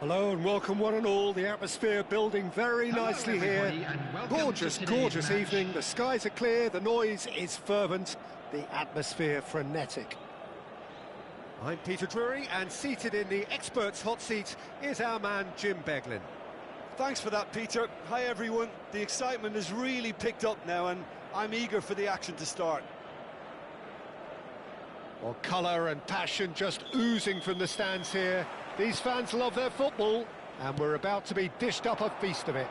Hello and welcome one and all. The atmosphere building very nicely here. Gorgeous, gorgeous evening. The skies are clear, the noise is fervent, the atmosphere frenetic. I'm Peter Drury, and seated in the experts' hot seat is our man Jim Beglin. Thanks for that, Peter. Hi everyone. The excitement has really picked up now and I'm eager for the action to start. Well, colour and passion just oozing from the stands here. These fans love their football, and we're about to be dished up a feast of it.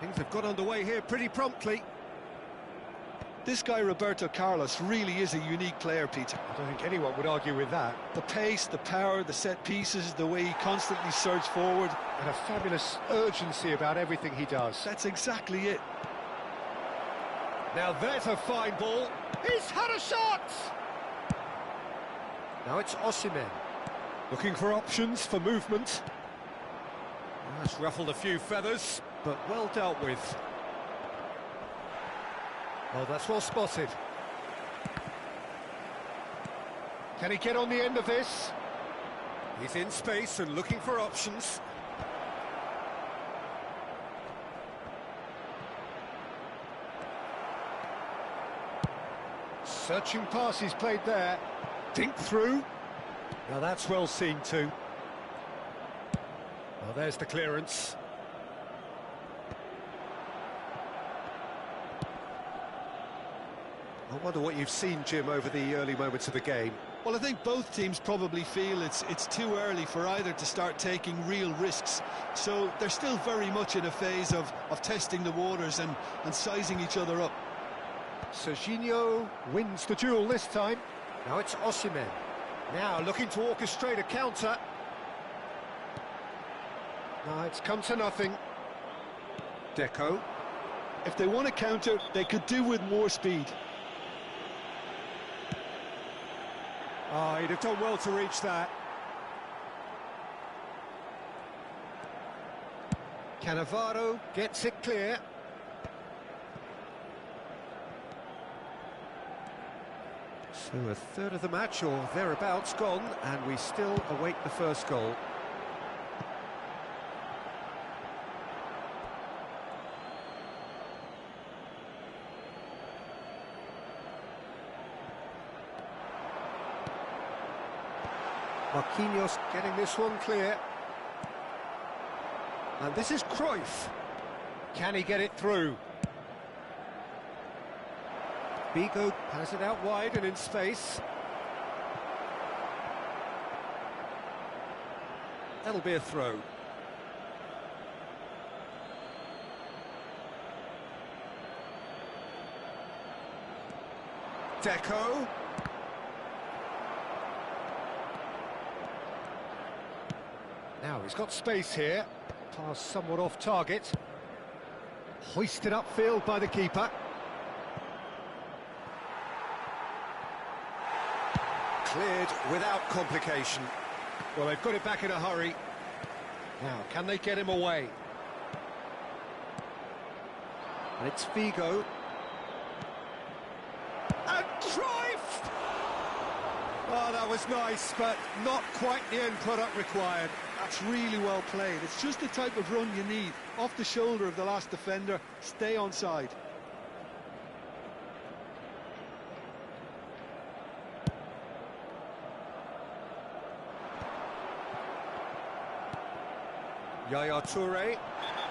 Things have got underway here pretty promptly. This guy, Roberto Carlos, really is a unique player, Peter. I don't think anyone would argue with that. The pace, the power, the set pieces, the way he constantly surges forward. And a fabulous urgency about everything he does. That's exactly it. Now there's a fine ball. He's had a shot! Now it's Osimhen. Looking for options for movement. That's ruffled a few feathers, but well dealt with. Oh, that's well spotted. Can he get on the end of this? He's in space and looking for options. Searching pass he's played there. Dink through. Now that's well seen too. Well, there's the clearance. I wonder what you've seen, Jim, over the early moments of the game. Well, I think both teams probably feel it's too early for either to start taking real risks. So they're still very much in a phase of testing the waters and sizing each other up. Serginho wins the duel this time. Now it's Osimhen. Now looking to orchestrate a counter. No, it's come to nothing. Deco. If they want to counter, they could do with more speed. Oh, he'd have done well to reach that. Cannavaro gets it clear. So a third of the match, or thereabouts, gone, and we still await the first goal. Marquinhos getting this one clear. And this is Cruyff. Can he get it through? Figo has it out wide and in space. That'll be a throw. Deco. Now he's got space here. Pass somewhat off target. Hoisted upfield by the keeper. Cleared without complication. Well, they've got it back in a hurry. Now, can they get him away? And it's Figo. And Cruyff! Oh, that was nice, but not quite the end product required. That's really well played. It's just the type of run you need. Off the shoulder of the last defender, stay onside. Yaya Toure,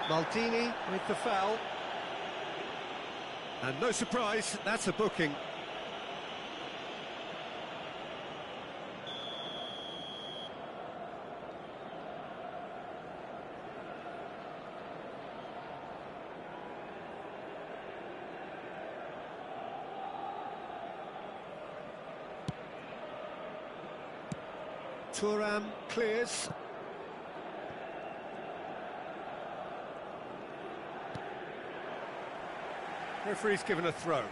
Maldini with the foul. And no surprise, that's a booking. Thuram clears. Referee's given a throw.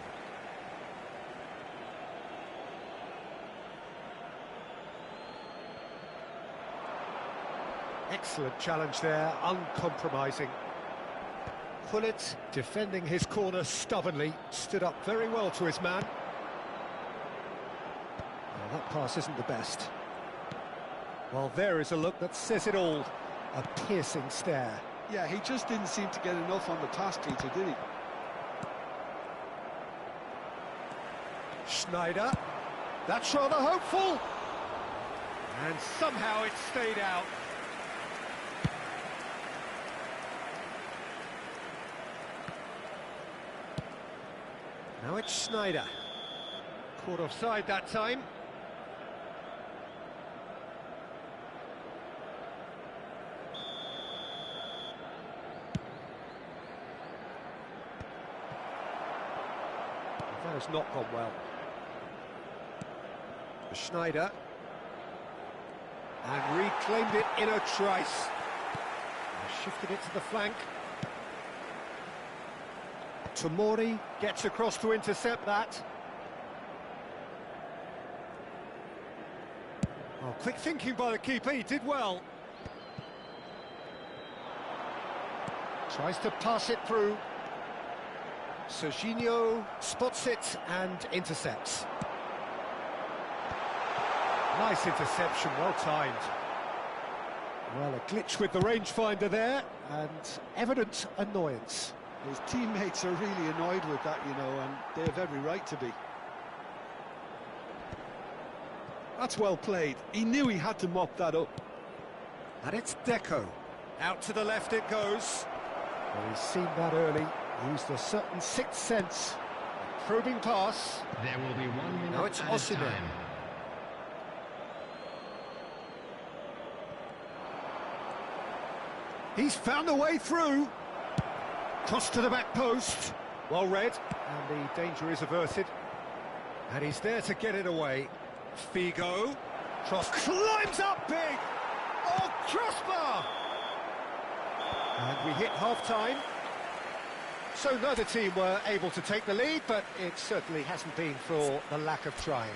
Excellent challenge there, uncompromising. Pullet, defending his corner stubbornly, stood up very well to his man. Oh, that pass isn't the best. Well, there is a look that says it all. A piercing stare. Yeah, he just didn't seem to get enough on the pass, Peter, did he? Schneider. That's rather hopeful. And somehow it stayed out. Now it's Schneider. Caught offside that time. That has not gone well. Schneider. And reclaimed it in a trice. Shifted it to the flank. Tomori gets across to intercept that. Oh, quick thinking by the keeper, he did well. Tries to pass it through. Serginho spots it and intercepts. Nice interception, well timed. Well, a glitch with the rangefinder there, and evident annoyance. His teammates are really annoyed with that, you know, and they have every right to be. That's well played. He knew he had to mop that up. And it's Deco. Out to the left it goes. Well, he's seen that early. Used a certain sixth sense. A probing pass. There will be 1 minute. Now it's Osimhen. He's found a way through. Cross to the back post. Well read. And the danger is averted. And he's there to get it away. Figo. Cross climbs up big. Oh, crossbar. And we hit half-time. So neither team were able to take the lead, but it certainly hasn't been for the lack of trying.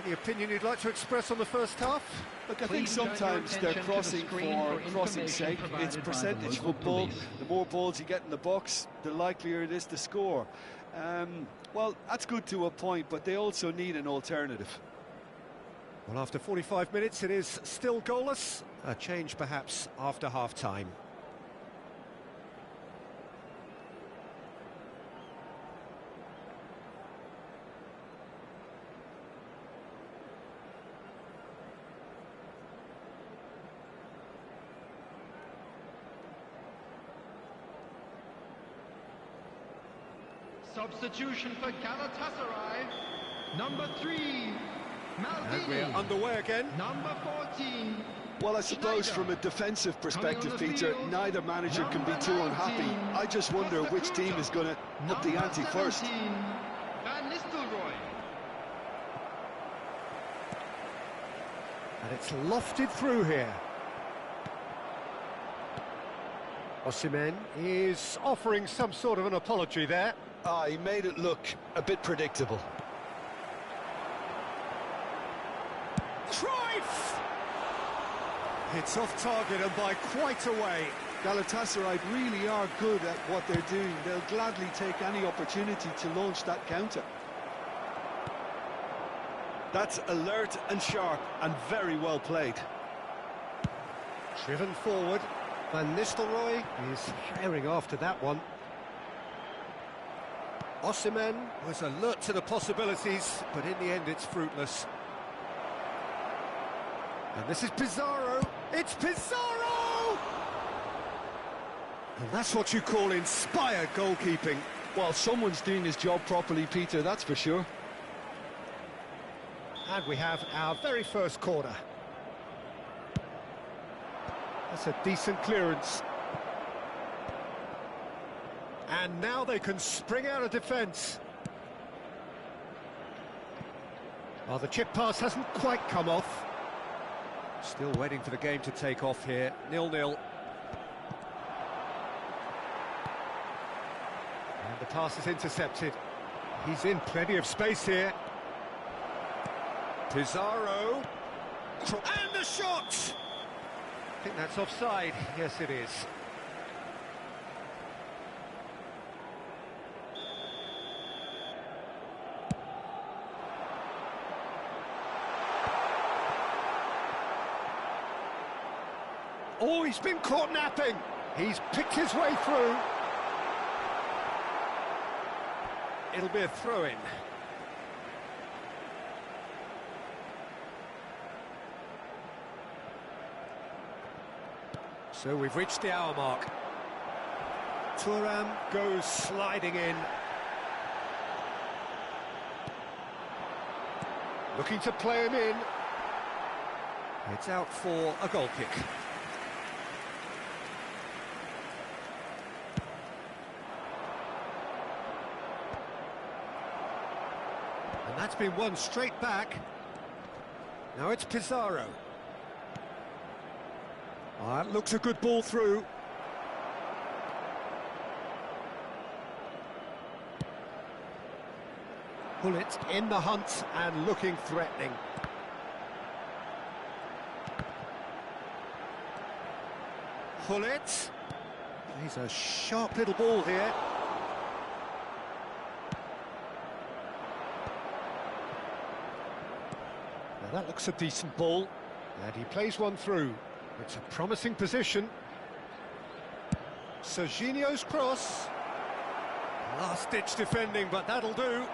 Any opinion you'd like to express on the first half? Look, I think sometimes they're crossing for crossing's sake. It's percentage football. The more balls you get in the box, the likelier it is to score. Well, that's good to a point, but they also need an alternative. Well, after 45 minutes, it is still goalless. A change, perhaps, after half-time. Substitution for Galatasaray, number 3, Maldini. And we're underway again. Number 14. Well, I suppose Schneider. From a defensive perspective, Coming on the Peter, field, neither manager can be number too unhappy. 19, I just wonder which team is going to up the ante first. Van Nistelrooy. And it's lofted through here. Osimhen is offering some sort of an apology there. Ah, he made it look a bit predictable. Cruyff! It's off target and by quite a way. Galatasaray really are good at what they're doing. They'll gladly take any opportunity to launch that counter. That's alert and sharp and very well played. Driven forward. Van Nistelrooy is herring after that one. Osimhen was alert to the possibilities, but in the end it's fruitless. And this is Pizarro. It's Pizarro! And that's what you call inspired goalkeeping. Well, someone's doing his job properly, Peter, that's for sure. And we have our very first corner. That's a decent clearance. And now they can spring out of defence. Oh, the chip pass hasn't quite come off. Still waiting for the game to take off here. 0-0. And the pass is intercepted. He's in plenty of space here. Pizarro. And the shot! I think that's offside. Yes, it is. Oh, he's been caught napping. He's picked his way through. It'll be a throw-in. So we've reached the hour mark. Thuram goes sliding in. Looking to play him in. It's out for a goal kick. And that's been won straight back. Now it's Pizarro. That looks a good ball through. Bullet in the hunt and looking threatening. Bullet. He's a sharp little ball here. Now that looks a decent ball. And he plays one through. It's a promising position. Serginho's cross. Last-ditch defending, but that'll do.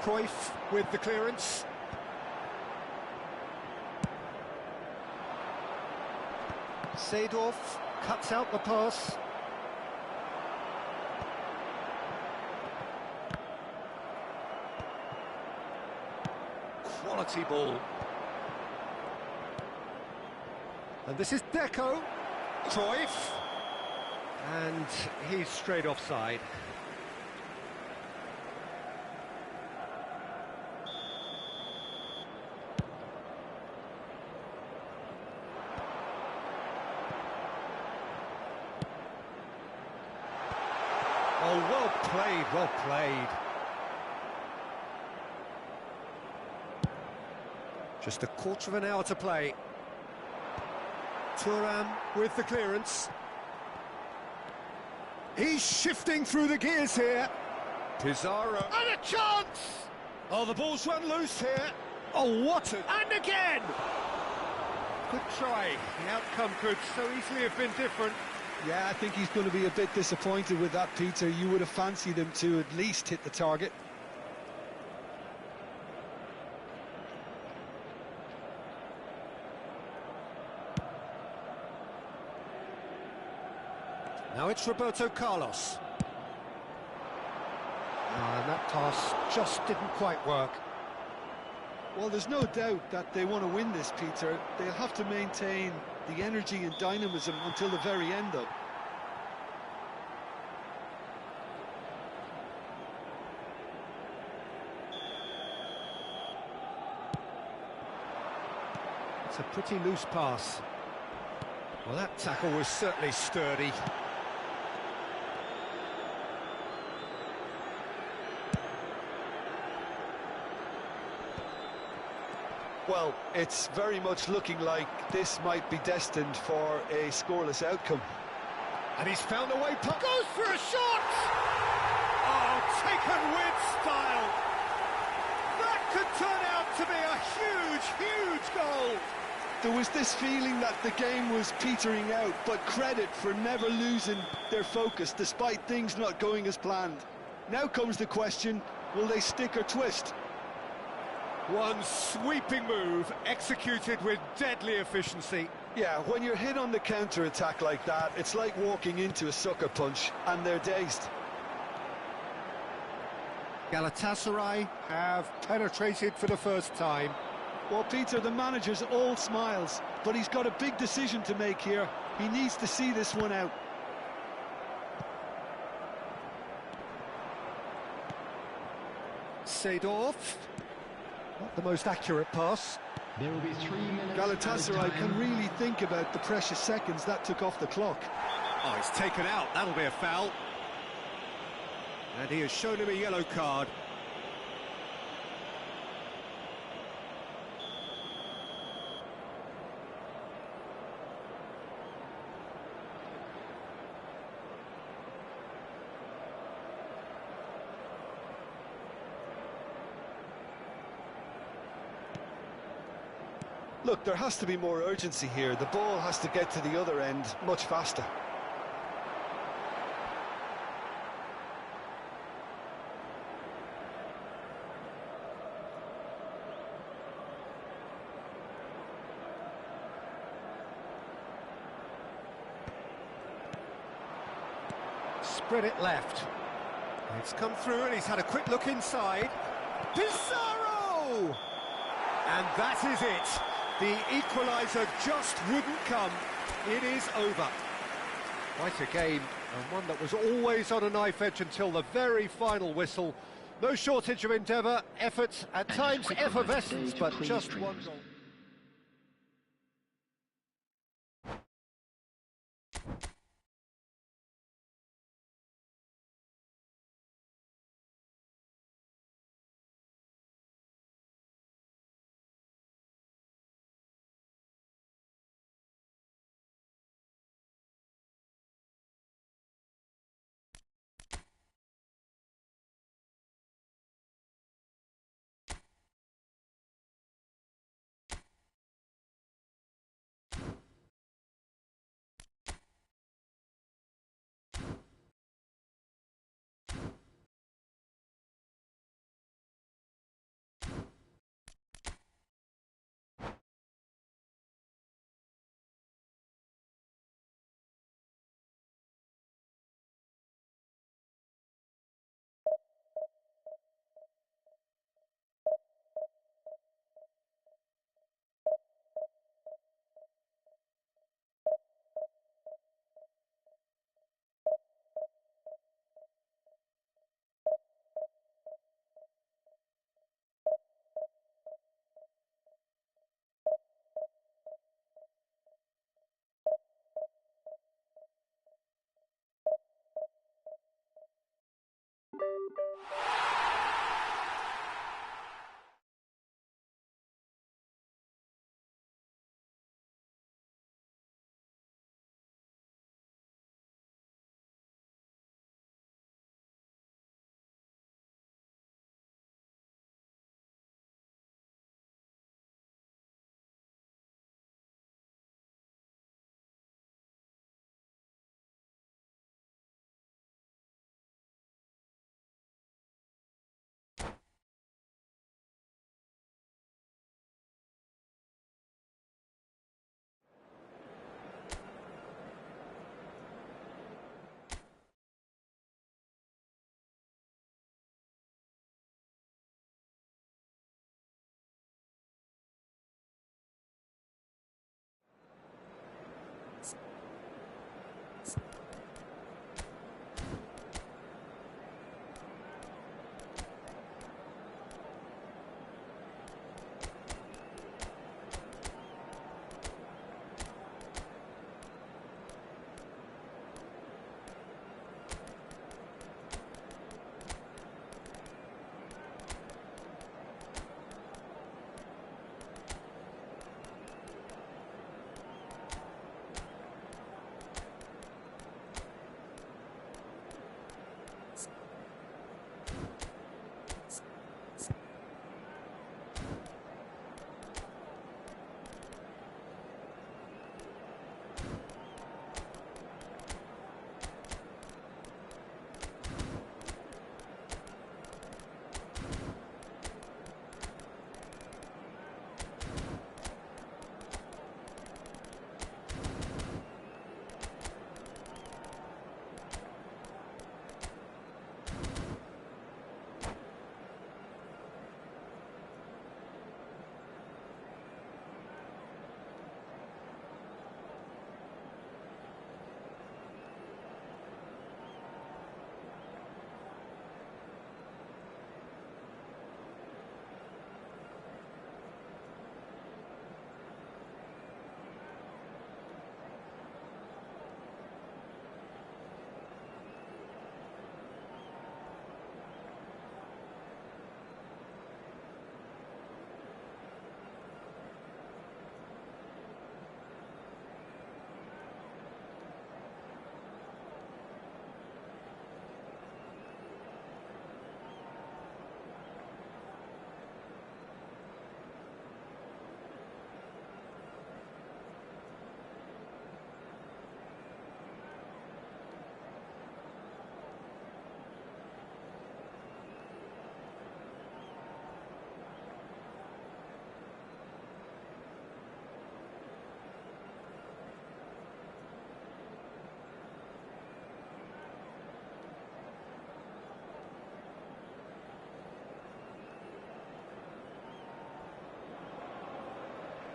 Cruyff with the clearance. Seedorf cuts out the pass. Quality ball. And this is Deco. Cruyff. And he's straight offside. Oh, well played, well played. Just a quarter of an hour to play. Thuram with the clearance. He's shifting through the gears here. Pizarro. And a chance! Oh, the ball's run loose here. Oh, what a... And again! Good try. The outcome could so easily have been different. Yeah, I think he's going to be a bit disappointed with that, Peter. You would have fancied him to at least hit the target. Now it's Roberto Carlos. And that pass just didn't quite work. Well, there's no doubt that they want to win this, Peter. They'll have to maintain the energy and dynamism until the very end, though. It's a pretty loose pass. Well, that tackle was certainly sturdy. Well, it's very much looking like this might be destined for a scoreless outcome. And he's found a way, goes for a shot! Oh, taken with style! That could turn out to be a huge, huge goal! There was this feeling that the game was petering out, but credit for never losing their focus despite things not going as planned. Now comes the question, will they stick or twist? One sweeping move, executed with deadly efficiency. Yeah, when you're hit on the counter-attack like that, it's like walking into a sucker punch, and they're dazed. Galatasaray have penetrated for the first time. Well, Peter, the manager's all smiles, but he's got a big decision to make here. He needs to see this one out. Seedorf. Not the most accurate pass. There will be 3 minutes. Galatasaray can really think about the precious seconds that took off the clock. Oh, he's taken out. That'll be a foul. And he has shown him a yellow card. Look, there has to be more urgency here. The ball has to get to the other end much faster. Spread it left. It's come through and he's had a quick look inside. Pizarro! And that is it. The equaliser just wouldn't come. It is over. Quite a game, and one that was always on a knife edge until the very final whistle. No shortage of endeavour, effort, at times effervescence, but just one goal.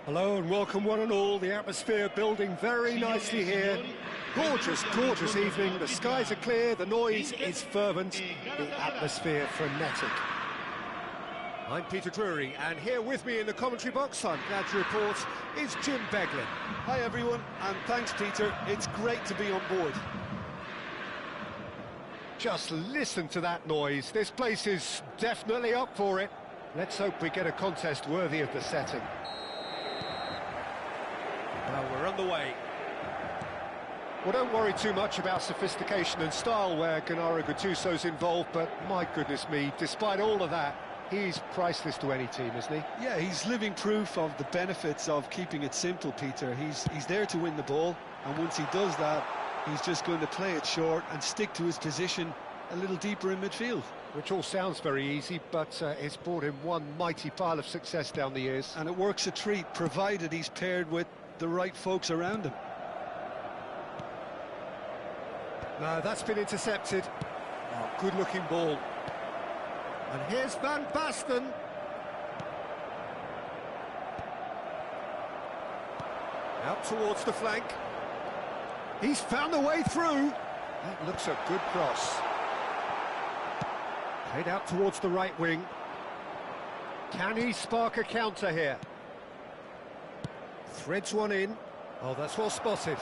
Hello and welcome one and all. The atmosphere building very nicely here. Gorgeous, gorgeous evening. The skies are clear, the noise is fervent, the atmosphere frenetic. I'm Peter Drury, and here with me in the commentary box, I'm glad to report, is Jim Beglin. Hi everyone, and thanks Peter, it's great to be on board. Just listen to that noise. This place is definitely up for it. Let's hope we get a contest worthy of the setting. Well, we're underway. Well, don't worry too much about sophistication and style where Gennaro Gattuso's involved, but my goodness me, despite all of that, he's priceless to any team, isn't he? Yeah, he's living proof of the benefits of keeping it simple, Peter. He's there to win the ball, and once he does that, he's just going to play it short and stick to his position a little deeper in midfield. Which all sounds very easy, but it's brought him one mighty pile of success down the years. And it works a treat, provided he's paired with the right folks around him. No, that's been intercepted. Oh, good-looking ball. And here's Van Basten. Out towards the flank. He's found a way through. That looks a good cross. Played out towards the right wing. Can he spark a counter here? Threads one in. Oh, that's well spotted.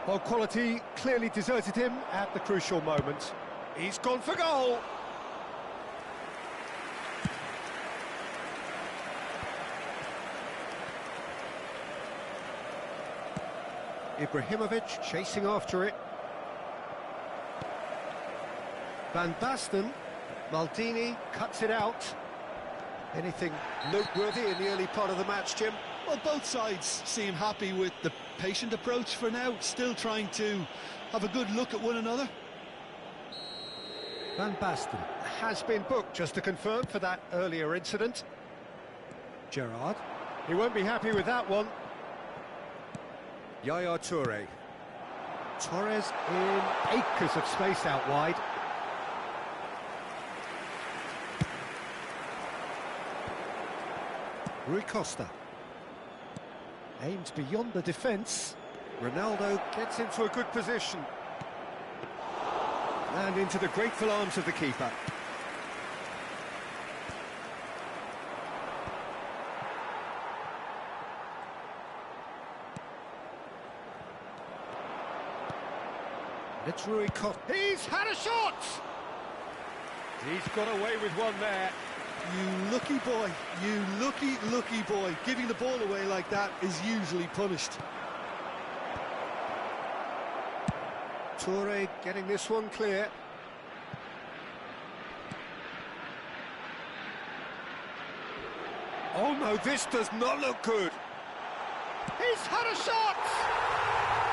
Well, quality clearly deserted him at the crucial moment. He's gone for goal. Ibrahimovic chasing after it. Van Basten. Maldini cuts it out. Anything noteworthy in the early part of the match, Jim? Well, both sides seem happy with the patient approach for now, still trying to have a good look at one another. Van Basten has been booked, just to confirm, for that earlier incident. Gerrard. He won't be happy with that one. Yaya Toure. Torres in acres of space out wide. Rui Costa. Aims beyond the defence. Ronaldo gets into a good position. And into the grateful arms of the keeper. It's Rui Costa. He's had a shot! He's got away with one there. You lucky boy, you lucky boy. Giving the ball away like that is usually punished. Toure getting this one clear. Oh no, this does not look good. He's had a shot!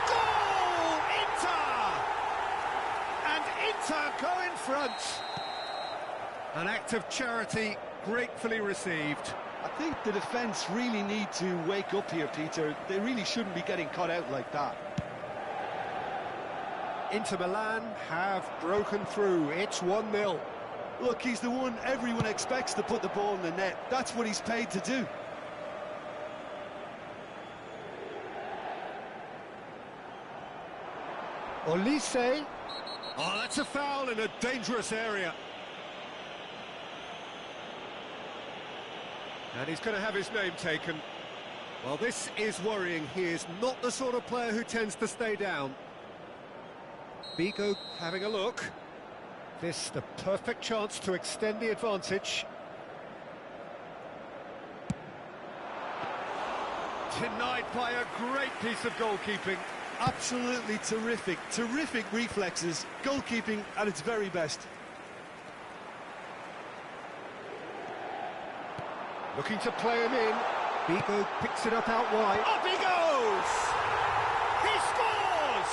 Goal! Inter! And Inter go in front. An act of charity gratefully received. I think the defence really need to wake up here, Peter. They really shouldn't be getting caught out like that. Inter Milan have broken through. It's 1-0. Look, he's the one everyone expects to put the ball in the net. That's what he's paid to do. Olise. Oh, that's a foul in a dangerous area. And he's going to have his name taken. Well, this is worrying. He is not the sort of player who tends to stay down. Bigo having a look. This the perfect chance to extend the advantage. Denied by a great piece of goalkeeping. Absolutely terrific, terrific reflexes. Goalkeeping at its very best. Looking to play him in. Bigo picks it up out wide. Up he goes! He scores!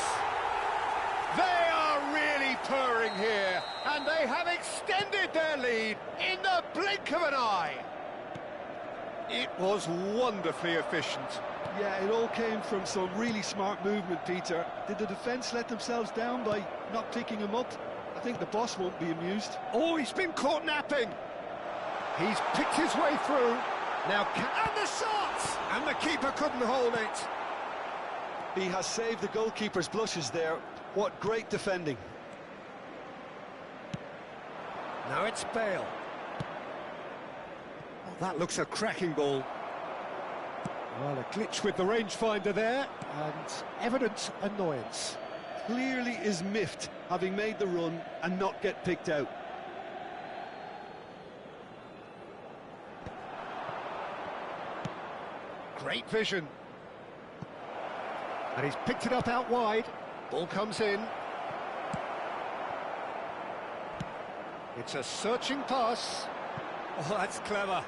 They are really purring here, and they have extended their lead in the blink of an eye. It was wonderfully efficient. Yeah, it all came from some really smart movement, Peter. Did the defence let themselves down by not picking him up? I think the boss won't be amused. Oh, he's been caught napping. He's picked his way through. Now, and the shot! And the keeper couldn't hold it. He has saved the goalkeeper's blushes there. What great defending. Now it's Bale. Oh, that looks a cracking ball. Well, a glitch with the rangefinder there, and evident annoyance. Clearly is miffed, having made the run and not get picked out. Great vision. And he's picked it up out wide. Ball comes in. It's a searching pass. Oh, that's clever.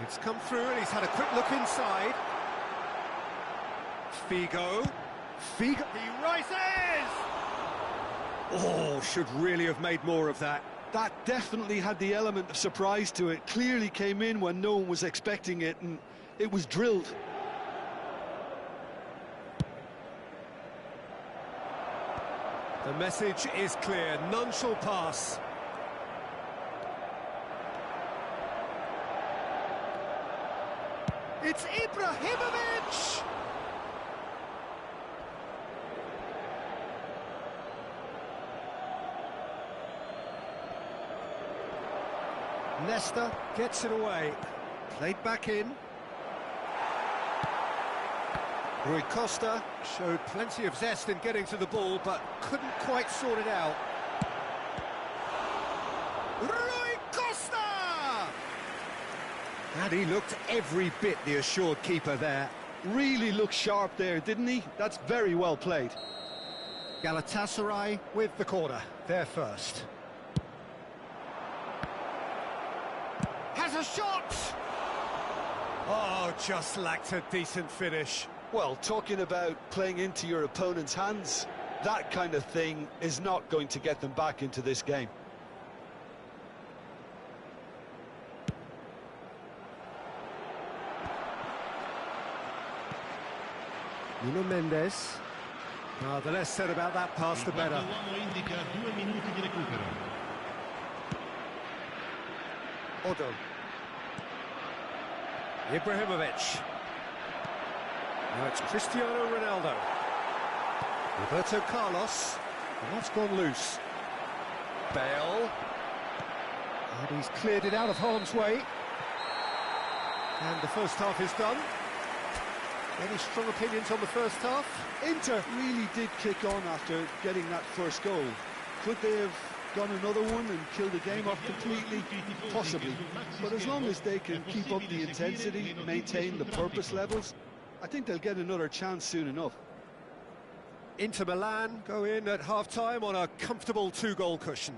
It's come through and he's had a quick look inside. Figo. He rises! Oh, should really have made more of that. That definitely had the element of surprise to it. Clearly came in when no one was expecting it, and it was drilled. The message is clear, none shall pass. It's Ibrahimovic! Nesta gets it away. Played back in. Rui Costa showed plenty of zest in getting to the ball, but couldn't quite sort it out. Rui Costa! And he looked every bit the assured keeper there. Really looked sharp there, didn't he? That's very well played. Galatasaray with the corner, they're first. Has a shot! Oh, just lacked a decent finish. Well, talking about playing into your opponent's hands, that kind of thing is not going to get them back into this game. Nuno Mendes. The less said about that pass, the better. Odo. Ibrahimovic. Now it's Cristiano Ronaldo. Roberto Carlos. And that's gone loose. Bale. And he's cleared it out of harm's way. And the first half is done. Any strong opinions on the first half? Inter really did kick on after getting that first goal. Could they have done another one and killed the game off completely? Possibly. But as long as they can keep up the intensity, maintain the purpose levels, I think they'll get another chance soon enough. Inter Milan go in at half-time on a comfortable 2-goal cushion.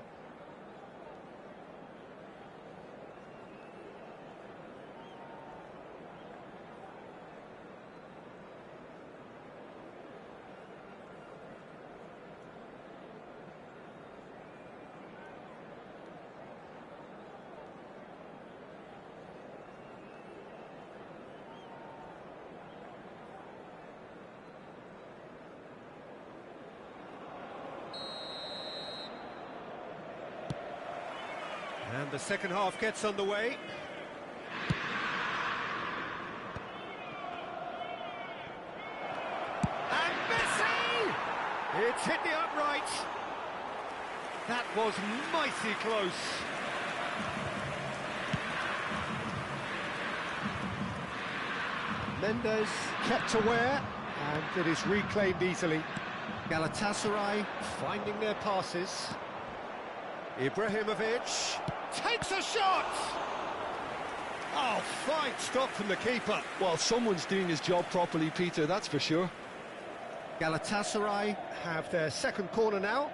And the second half gets underway. And Messi! It's hit the upright. That was mighty close. Mendes kept aware, and it is reclaimed easily. Galatasaray finding their passes. Ibrahimovic takes a shot! Oh, fine stop from the keeper. Well, someone's doing his job properly, Peter, that's for sure. Galatasaray have their second corner now.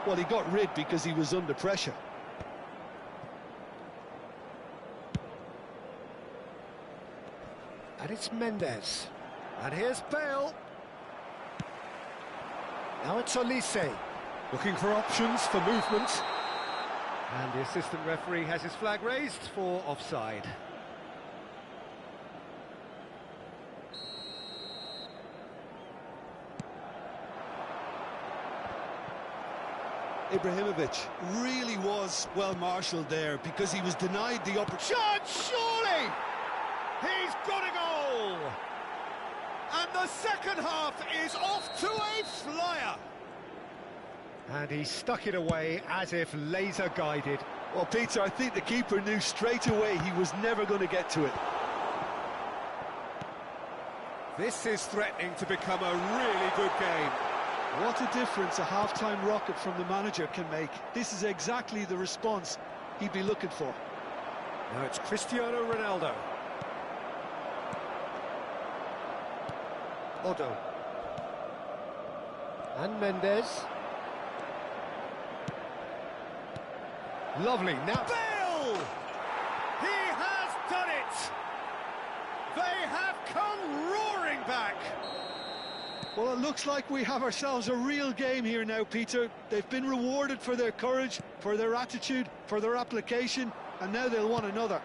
Well, he got rid because he was under pressure. And it's Mendes. And here's Bale. Now it's Olise, looking for options for movement. And the assistant referee has his flag raised for offside. Ibrahimovic. Really was well marshalled there because he was denied the opportunity. Shot, surely! He's got a goal! And the second half is off to a flyer! And he stuck it away as if laser guided. Well, Peter, I think the keeper knew straight away he was never going to get to it. This is threatening to become a really good game. What a difference a half-time rocket from the manager can make. This is exactly the response he'd be looking for. Now it's Cristiano Ronaldo. Odo. And Mendes. Lovely. Now Bale! He has done it! They have come roaring back! Well, it looks like we have ourselves a real game here now, Peter. They've been rewarded for their courage, for their attitude, for their application, and now they'll want another.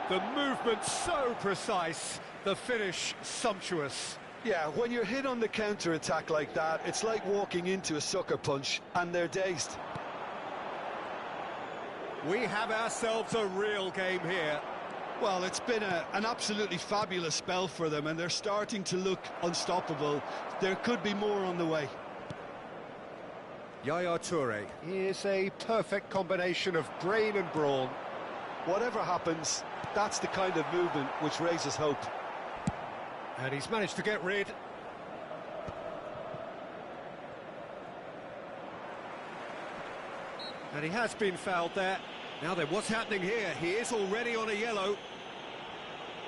The movement so precise, the finish sumptuous. Yeah, when you're hit on the counter-attack like that, it's like walking into a sucker punch, and they're dazed. We have ourselves a real game here. Well, it's been an absolutely fabulous spell for them, and they're starting to look unstoppable. There could be more on the way. Yaya Toure is a perfect combination of brain and brawn. Whatever happens, that's the kind of movement which raises hope. And he's managed to get rid. And he has been fouled there. Now then, what's happening here? He is already on a yellow.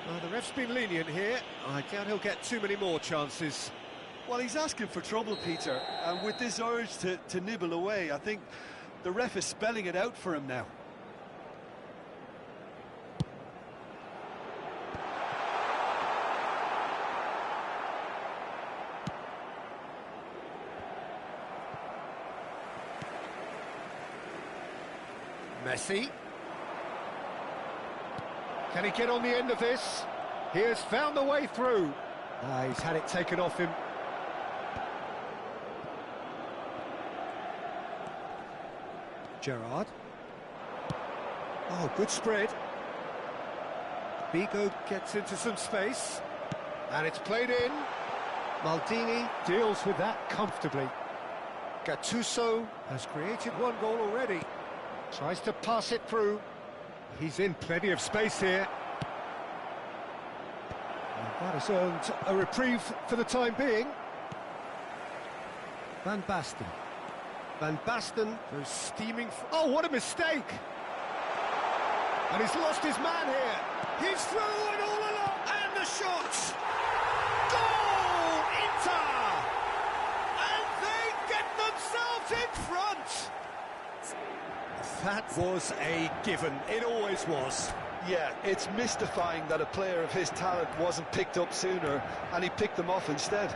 Well, the ref's been lenient here. I doubt he'll get too many more chances. Well, he's asking for trouble, Peter, and with this urge to nibble away, I think the ref is spelling it out for him now. Messi. Can he get on the end of this? He has found the way through. He's had it taken off him. Gerrard. Oh, good spread. Bigo gets into some space. And it's played in. Maldini deals with that comfortably. Gattuso has created one goal already. Tries to pass it through. He's in plenty of space here. And that has earned a reprieve for the time being. Van Basten. Van Basten goes steaming. Oh, what a mistake! And he's lost his man here. He's through and all along. And the shot! Goal! Inter! And they get themselves in front! That was a given. It always was. Yeah, it's mystifying that a player of his talent wasn't picked up sooner, and he picked them off instead.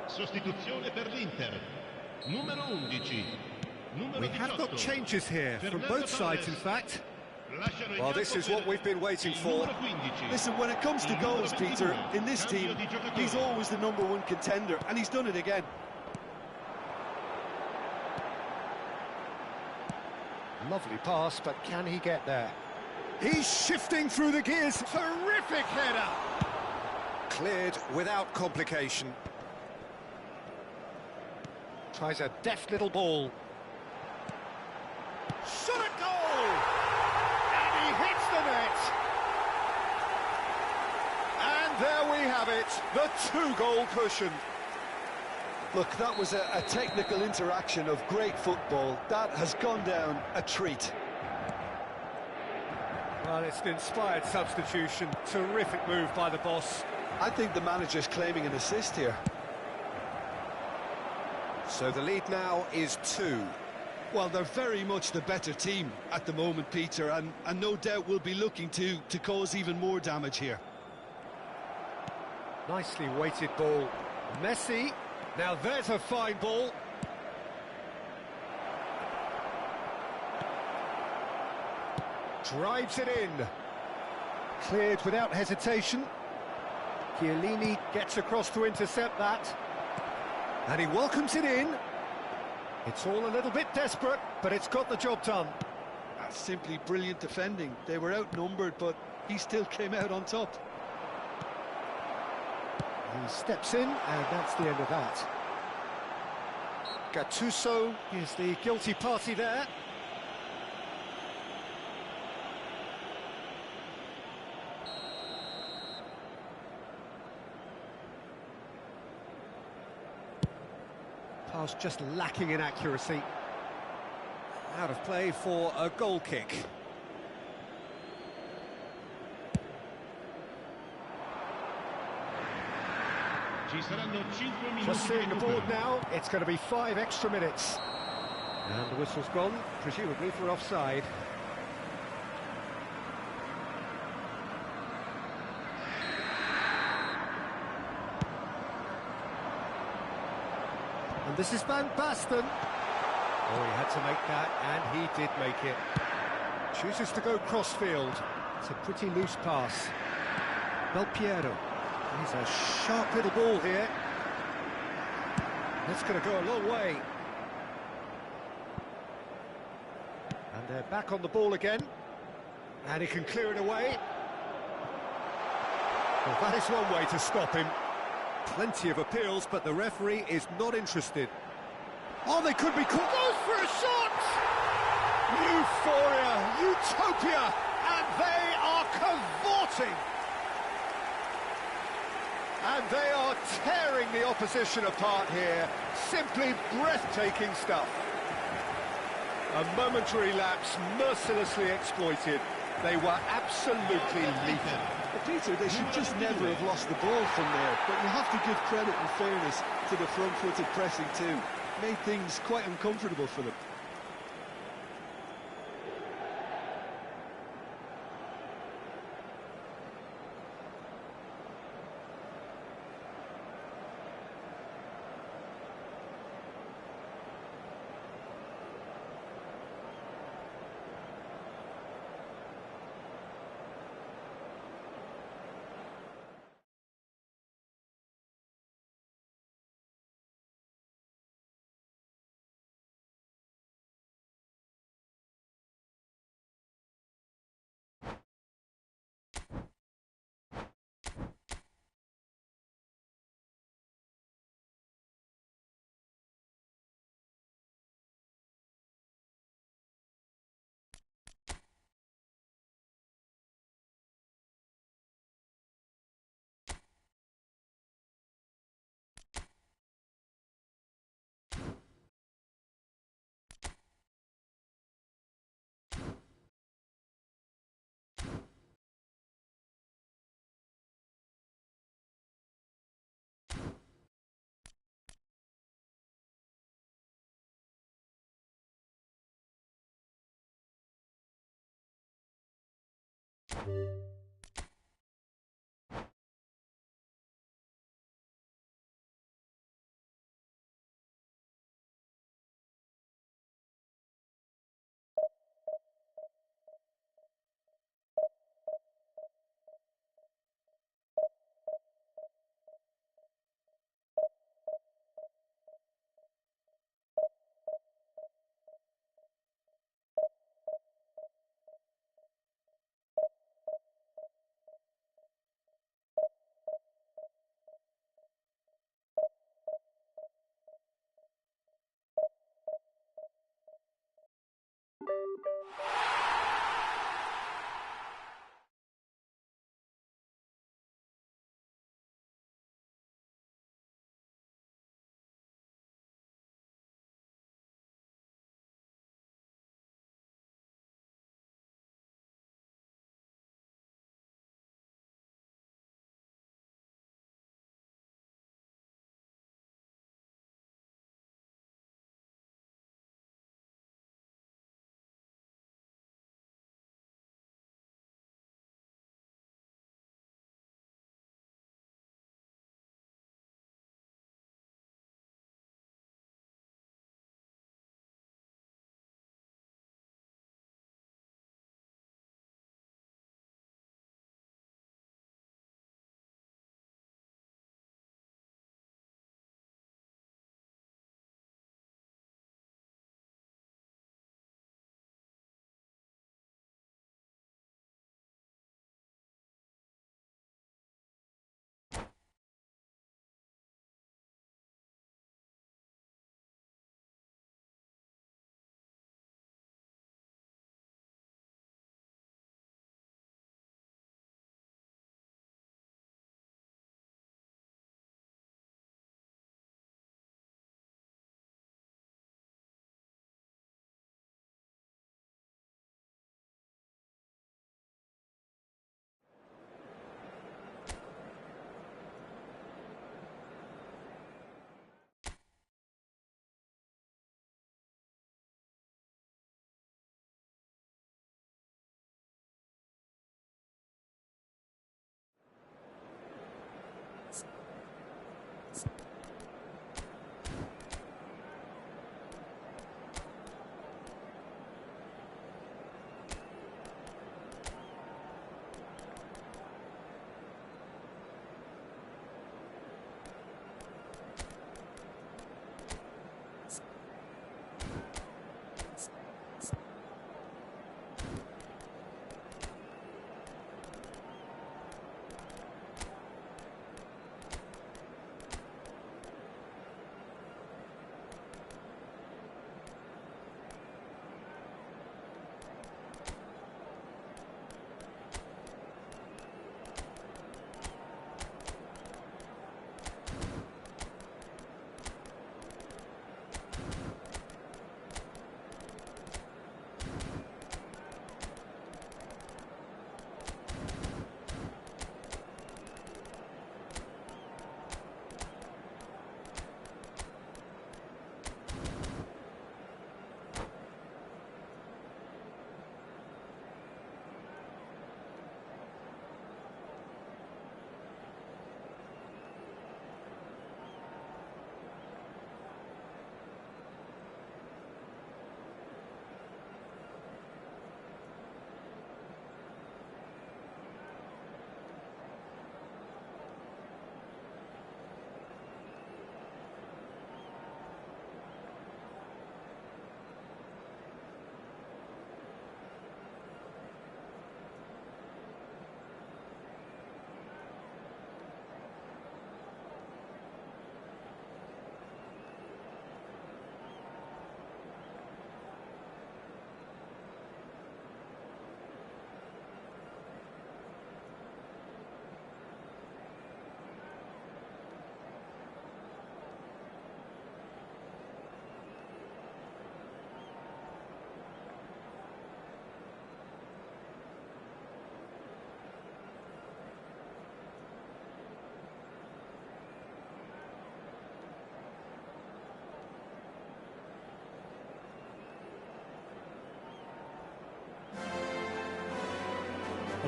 Sostituzione per l'Inter. Numero 11. Numero We have got 18. changes here from both sides, in fact. Lasciano in Well, this campo is what per we've been waiting il for. numero 15. Listen, when it comes to goals, Peter, in this team, he's always the #1 contender, and he's done it again. Lovely pass, but can he get there? He's shifting through the gears. Terrific header! Cleared without complication. Tries a deft little ball. Shot at goal! And he hits the net! And there we have it, the 2-goal cushion. Look, that was a technical interaction of great football. That has gone down a treat. Well, it's an inspired substitution. Terrific move by the boss. I think the manager's claiming an assist here. So the lead now is 2. Well, they're very much the better team at the moment, Peter, and no doubt will be looking to cause even more damage here. Nicely weighted ball. Messi. Now there's a fine ball. Drives it in. Cleared without hesitation. Chiellini gets across to intercept that. And he welcomes it in. It's all a little bit desperate, but it's got the job done. That's simply brilliant defending. They were outnumbered, but he still came out on top. He steps in, and that's the end of that. Gattuso is the guilty party there. Pass just lacking in accuracy. Out of play for a goal kick. Ci saranno 5 minuti Just seeing di the recupero. board now, it's going to be 5 extra minutes. And the whistle's gone, presumably for offside. And this is Van Basten. Oh, he had to make that, and he did make it. Chooses to go crossfield. It's a pretty loose pass. Belpiero. He's a sharp little ball here. That's going to go a long way. And they're back on the ball again. And he can clear it away. Well, that is one way to stop him. Plenty of appeals, but the referee is not interested. Oh, they could be caught. Goes for a shot! Euphoria, utopia, and they are cavorting. And they are tearing the opposition apart here. Simply breathtaking stuff. A momentary lapse, mercilessly exploited. They were absolutely lethal. But Peter, they should just never have lost the ball from there. But you have to give credit and fairness to the front-footed pressing too. Made things quite uncomfortable for them.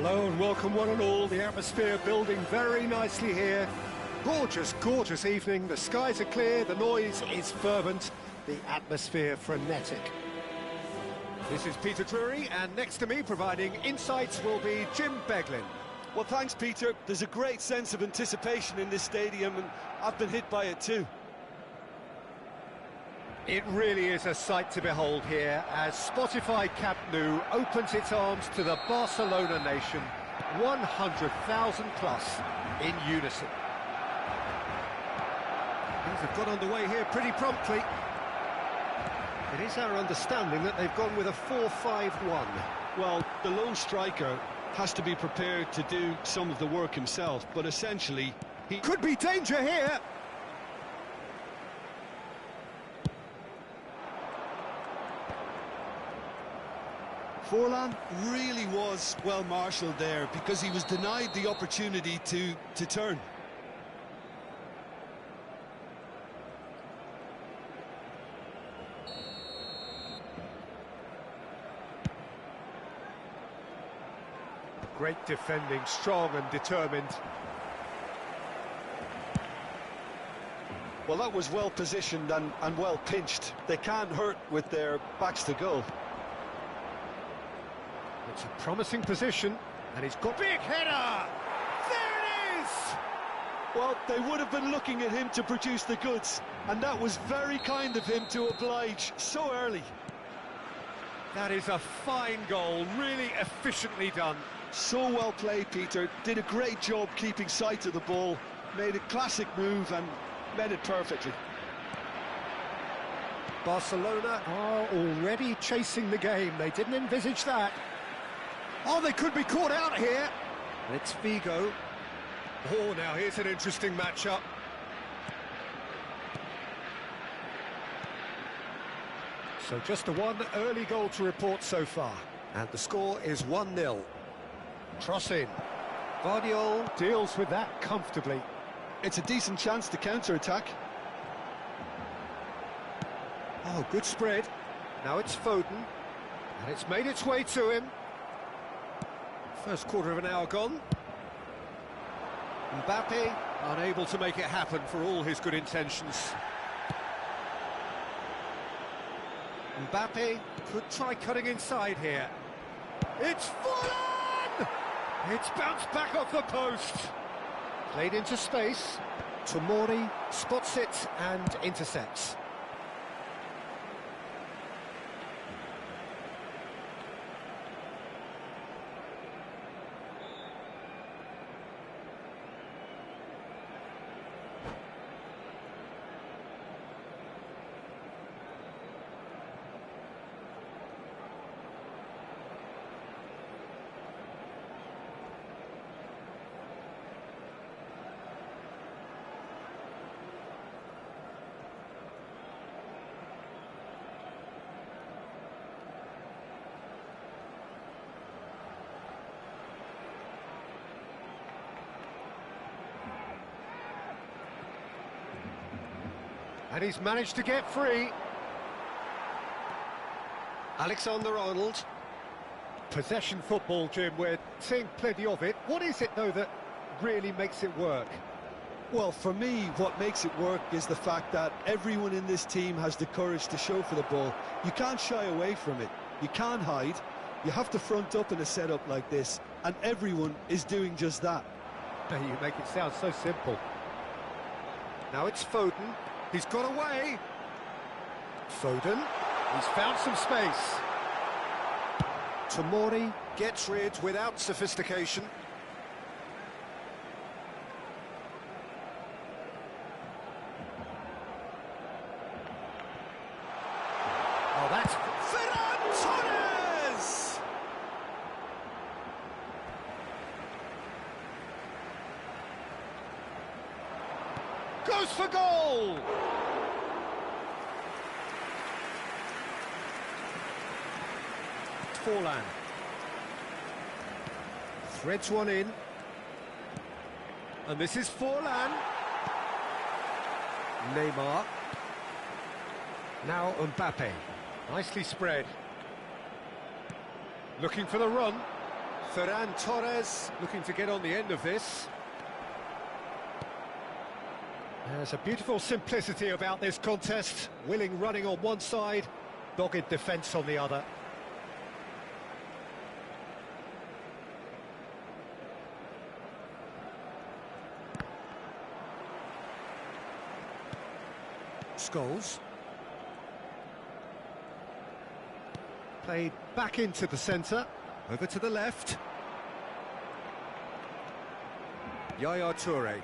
Hello and welcome one and all. The atmosphere building very nicely here. Gorgeous, gorgeous evening. The skies are clear, the noise is fervent, the atmosphere frenetic. This is Peter Drury, and next to me providing insights will be Jim Beglin. Well, thanks, Peter. There's a great sense of anticipation in this stadium, and I've been hit by it too. It really is a sight to behold here as Spotify Camp Nou opens its arms to the Barcelona nation, 100,000 plus in unison. Things have got underway here pretty promptly. It is our understanding that they've gone with a 4-5-1. Well, the lone striker has to be prepared to do some of the work himself, but essentially he Could be danger here. Forlan really was well marshalled there because he was denied the opportunity to turn. Great defending, strong and determined. Well, that was well positioned and well pinched. They can't hurt with their backs to goal. It's a promising position, and he's got big header! There it is! Well, they would have been looking at him to produce the goods, and that was very kind of him to oblige so early. That is a fine goal, really efficiently done. So well played, Peter. Did a great job keeping sight of the ball, made a classic move and made it perfectly. Barcelona are already chasing the game. They didn't envisage that. Oh, they could be caught out here. It's Vigo. Oh, now here's an interesting matchup. So just the one early goal to report so far. And the score is 1-0. Cross in. Guardiola deals with that comfortably. It's a decent chance to counter-attack. Oh, good spread. Now it's Foden. And it's made its way to him. First quarter of an hour gone. Mbappe unable to make it happen for all his good intentions. Mbappe could try cutting inside here. It's Forlan! It's bounced back off the post. Played into space. Tomori spots it and intercepts. And he's managed to get free. Alexander-Arnold. Possession football, Jim, we're seeing plenty of it. What is it, though, that really makes it work? Well, for me, what makes it work is the fact that everyone in this team has the courage to show for the ball. You can't shy away from it. You can't hide. You have to front up in a setup like this, and everyone is doing just that. You make it sound so simple. Now it's Foden. He's got away. Foden. He's found some space. Tomori gets rid without sophistication. Oh, that's Ferran Torres! Goes for goal! Forlan. Threads one in. And this is Forlan. Neymar. Now Mbappe. Nicely spread. Looking for the run. Ferran Torres looking to get on the end of this. There's a beautiful simplicity about this contest. Willing running on one side, dogged defence on the other. Scholes. Played back into the centre, over to the left. Yaya Toure.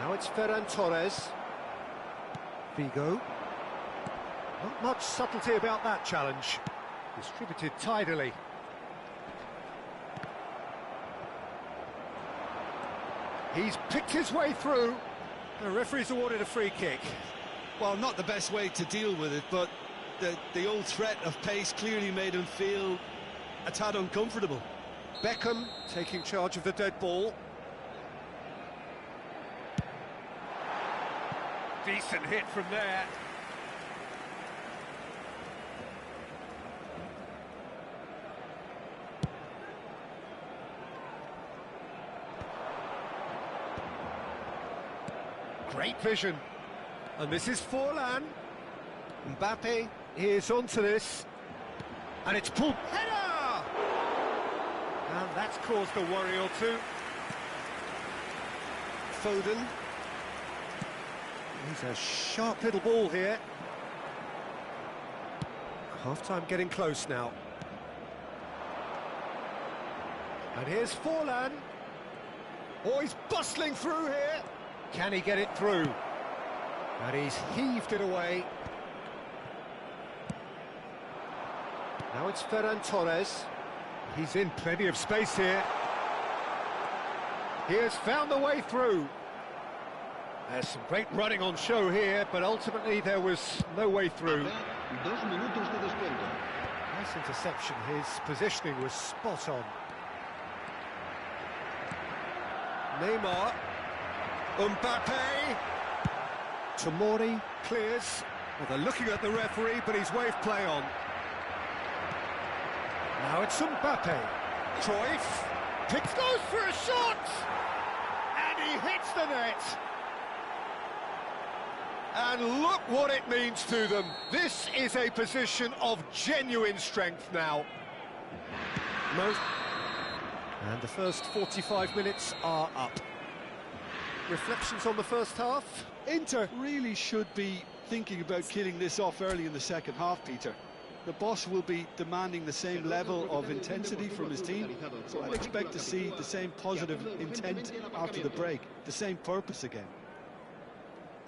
Now it's Ferran Torres. Vigo. Not much subtlety about that challenge. Distributed tidily. He's picked his way through. The referee's awarded a free kick. Well, not the best way to deal with it, but the old threat of pace clearly made him feel a tad uncomfortable. Beckham taking charge of the dead ball. Decent hit from there. Great vision. And this is Forlan. Mbappe is onto this. And it's pulled. Header! And that's caused a worry or two. Foden. He's a sharp little ball here. Half-time getting close now. And here's Forlan. Oh, he's bustling through here. Can he get it through? And he's heaved it away. Now it's Ferran Torres. He's in plenty of space here. He has found the way through. There's some great running on show here, but ultimately there was no way through. Nice interception. His positioning was spot on. Neymar. Mbappe. Tomori clears. Well, they're looking at the referee, but he's waved play on. Now it's Mbappe. Cruyff. Goes for a shot! And he hits the net. And look what it means to them. This is a position of genuine strength now. And the first 45 minutes are up. Reflections on the first half? Inter really should be thinking about killing this off early in the second half, Peter. The boss will be demanding the same level of intensity from his team, so I'd expect to see the same positive intent after the break, the same purpose again.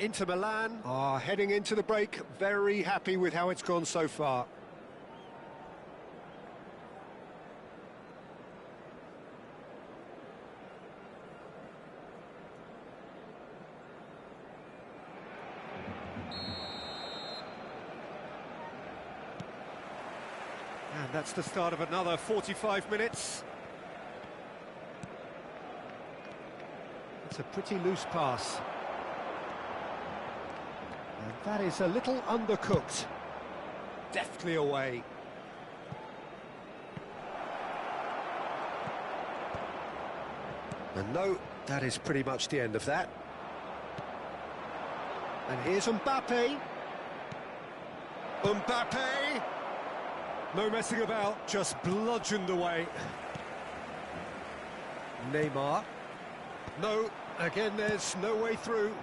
Inter Milan are heading into the break, very happy with how it's gone so far. And that's the start of another 45 minutes. It's a pretty loose pass. And that is a little undercooked. Deftly away. And no, that is pretty much the end of that. And here's Mbappe. Mbappe! No messing about, just bludgeoned away. Neymar. No, again there's no way through.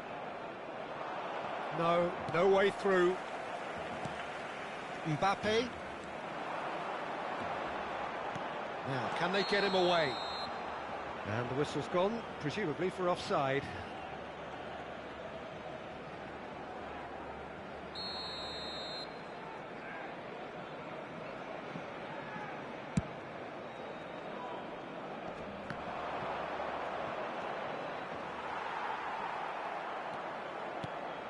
No, no way through. Mbappe. Now, can they get him away? And the whistle's gone, presumably for offside.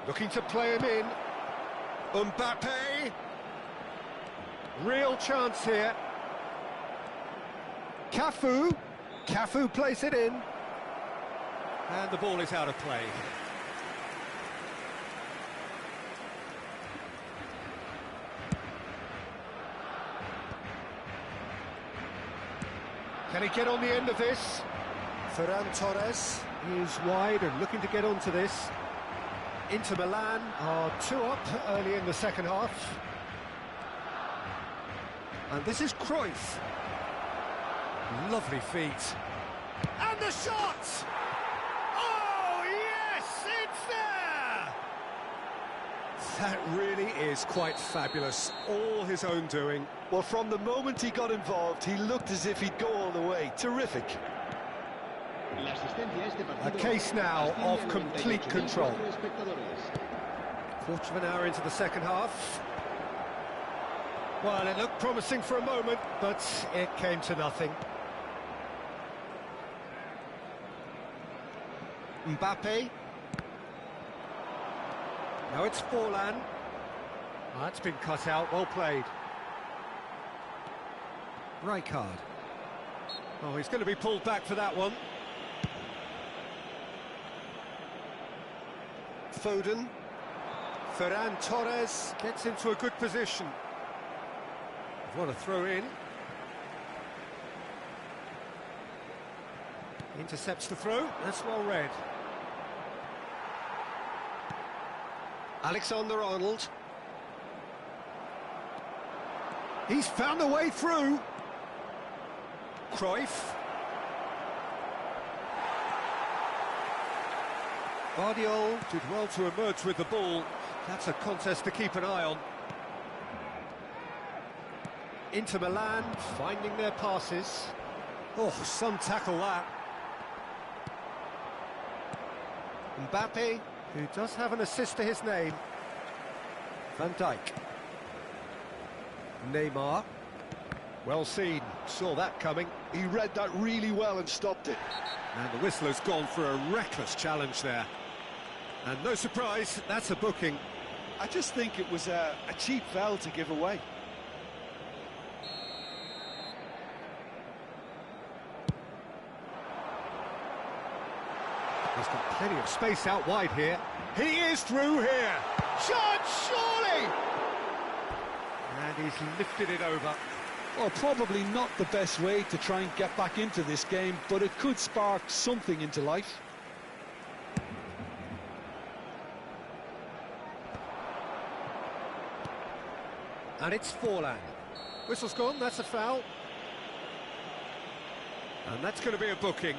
Looking to play him in. Mbappe. Real chance here. Cafu. Cafu plays it in. And the ball is out of play. Can he get on the end of this? Ferran Torres. He's wide and looking to get onto this. Inter Milan are 2 up early in the second half. And this is Cruyff. Lovely feet. And the shot! Oh, yes, it's there! That really is quite fabulous. All his own doing. Well, from the moment he got involved, he looked as if he'd go all the way. Terrific. A case now of complete control. Quarter of an hour into the second half. Well, it looked promising for a moment, but it came to nothing. Mbappe. Now it's Forlan. That's been cut out, well played. Rijkaard. Oh, he's going to be pulled back for that one. Foden. Ferran Torres gets into a good position. What a throw in. Intercepts the throw, that's well read. Alexander-Arnold. He's found a way through. Cruyff. Guardiola did well to emerge with the ball. That's a contest to keep an eye on. Inter Milan finding their passes. Oh, some tackle that. Mbappe, who does have an assist to his name. Van Dijk. Neymar. Well seen, saw that coming. He read that really well and stopped it. And the whistle has gone for a reckless challenge there. And no surprise, that's a booking. I just think it was a cheap foul to give away. He's got plenty of space out wide here. He is through here. Shot, surely! And he's lifted it over. Well, probably not the best way to try and get back into this game, but it could spark something into life. And it's Forlan. Whistle's gone, that's a foul. And that's going to be a booking.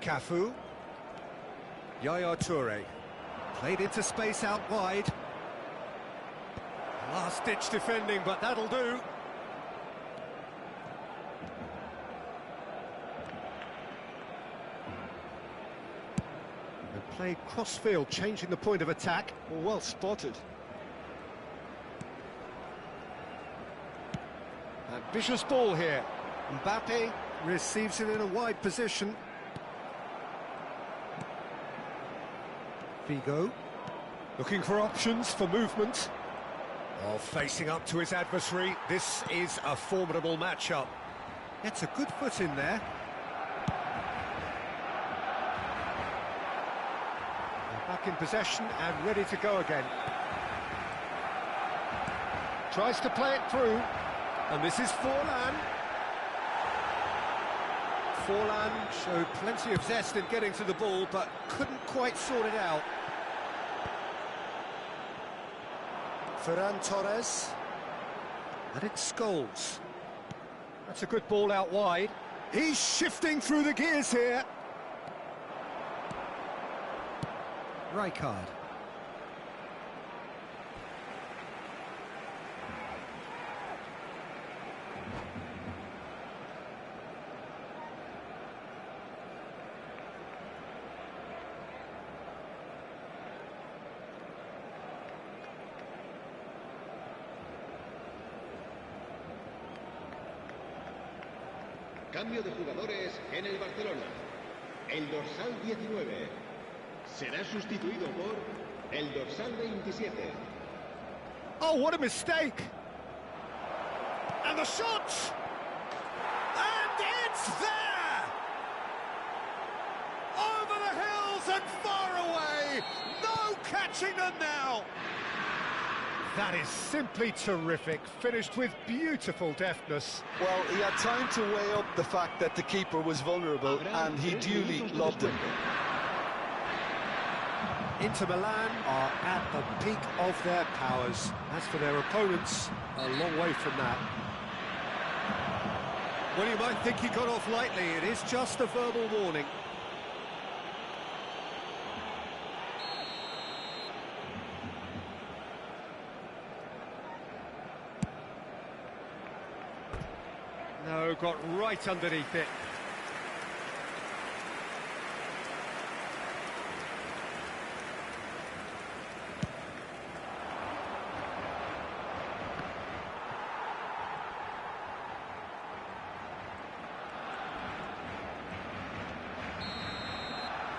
Cafu. Yaya Toure. Played into space out wide. Last-ditch defending, but that'll do. And played cross-field, changing the point of attack. Well spotted. Ambitious ball here. Mbappe receives it in a wide position. Figo, looking for options for movement. Oh, facing up to his adversary. This is a formidable matchup. Gets a good foot in there. And back in possession and ready to go again. Tries to play it through. And this is Forlan. Forlan showed plenty of zest in getting to the ball, but couldn't quite sort it out. Ferran Torres. And it's Scholes. That's a good ball out wide. He's shifting through the gears here. Rijkaard. Cambio de jugadores en el Barcelona. El dorsal 19 será sustituido por el dorsal 27. Oh, what a mistake! And the shot! And it's there! Over the hills and far away! No catching them now! That is simply terrific, finished with beautiful deftness. Well, he had time to weigh up the fact that the keeper was vulnerable, and he duly loved him. Inter Milan are at the peak of their powers. As for their opponents, a long way from that. Well, you might think he got off lightly. It is just a verbal warning. No, got right underneath it.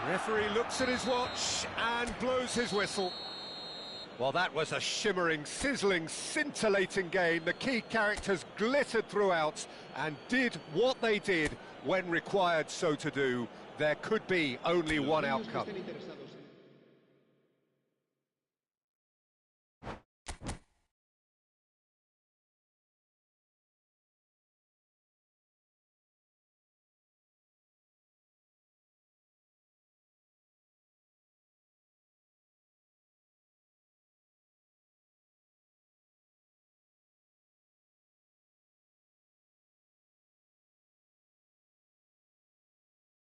Referee looks at his watch and blows his whistle. Well, that was a shimmering, sizzling, scintillating game. The key characters glittered throughout and did what they did when required so to do. There could be only one outcome.